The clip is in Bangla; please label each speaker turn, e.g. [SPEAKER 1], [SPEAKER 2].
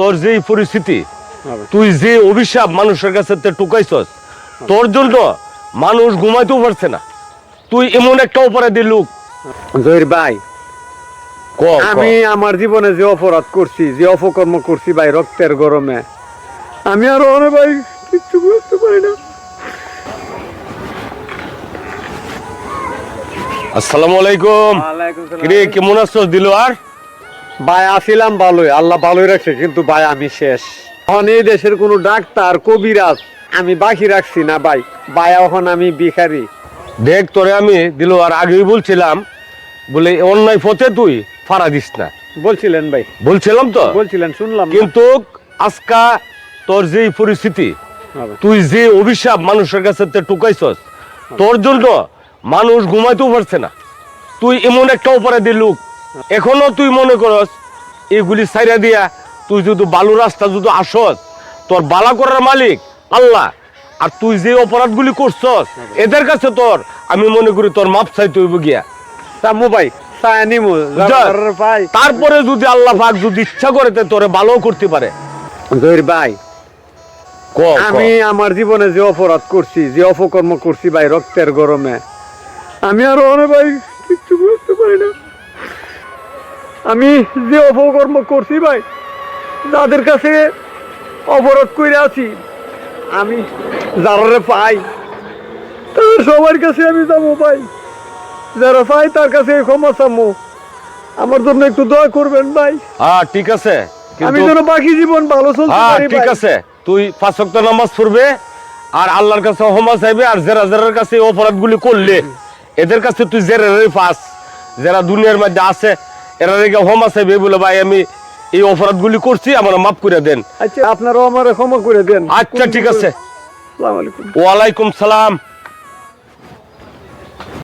[SPEAKER 1] তোর যে পরিস্থিতি, তুই যে অভিশাপ মানুষের কাছে টুকাইছস, তোর জন্য মানুষ ঘুমাইতেও পারছে না। তুই এমন একটা অপরাধী লোক।
[SPEAKER 2] জহির ভাই, আমি আমার জীবনে যে অপরাধ করছি, যে অপকর্ম করছি ভাই, রক্তের গরমে আমি আর অনেক ভাই কিচ্ছু করতে পারি না।
[SPEAKER 1] আসসালামু আলাইকুম। কিরে কেমন আছো দিলওয়ার?
[SPEAKER 2] ভাই আসিলাম ভালোই, আল্লাহ ভালোই রাখছে, কিন্তু ভাই আমি শেষ। এখন এই দেশের কোনো ডাক্তার কবিরাজ আমি বাকি রাখছি না ভাই। ভাই এখন আমি ভিখারি।
[SPEAKER 1] দেখ তোরে আমি দিলওয়ার আগেই বলছিলাম, বলে অন্যায় পথে তুই ফাড়া দিস না।
[SPEAKER 2] বলছিলেন ভাই,
[SPEAKER 1] বলছিলাম তো,
[SPEAKER 2] বলছিলেন শুনলাম,
[SPEAKER 1] কিন্তু আজকা তোর যে পরিস্থিতি, তুই যে অভিশাপ মানুষের কাছে টুকাইছস, তোর জন্য মানুষ ঘুমাইতেও পারছে না। তুই এমন একটা অপরাধী লোক। এখনো তুই মনে করস এগুলি ছাইরা দিয়া তুই যদি বালু রাস্তা যদি আসস, তোর বালা করার মালিক আল্লাহ। আর তুই যে অপরাধগুলি করছস, এদের কাছে তোর আমি মনে করি তোর মাপ চাইতে হইব গিয়া।
[SPEAKER 2] সামু ভাই ভাই।
[SPEAKER 1] তারপরে যদি আল্লাহ পাক যদি ইচ্ছা করে তোরে ভালো করতে পারে।
[SPEAKER 2] জহির ভাই, আমি আমার জীবনে যে অপরাধ করছি, যে অপকর্ম করছি ভাই, রক্তের গরমে আমি আর অনেক ভাই কিচ্ছু করতে পারি না। আমি যে অপকর্ম করছি ভাই, যাদের কাছে অপরাধ করে আছি, আমি যারা পাই তাদের সবার কাছে আমি যাবো ভাই। যারা পাই তার কাছে ক্ষমা চামো। আমার জন্য একটু দয়া করবেন ভাই।
[SPEAKER 1] হ্যাঁ ঠিক আছে,
[SPEAKER 2] আমি যেন বাকি জীবন ভালো চলতে পারি।
[SPEAKER 1] ঠিক আছে, তুই 5 ওয়াক্ত নামাজ পড়বে আর আল্লাহর কাছে ক্ষমা চাইবে। আর যারা যারা কাছে অপরাধগুলি করলে এদের কাছে তুই যারা দুনিয়ার মধ্যে আছে এরা রেখে ক্ষমা চাইবে, বলে ভাই আমি এই অপরাধগুলি করছি, আমার মাফ করে দেন।
[SPEAKER 2] আচ্ছা আপনারাও আমার ক্ষমা করে দেন।
[SPEAKER 1] আচ্ছা ঠিক আছে।
[SPEAKER 2] আসসালামু আলাইকুম।
[SPEAKER 1] ওয়ালাইকুম সালাম।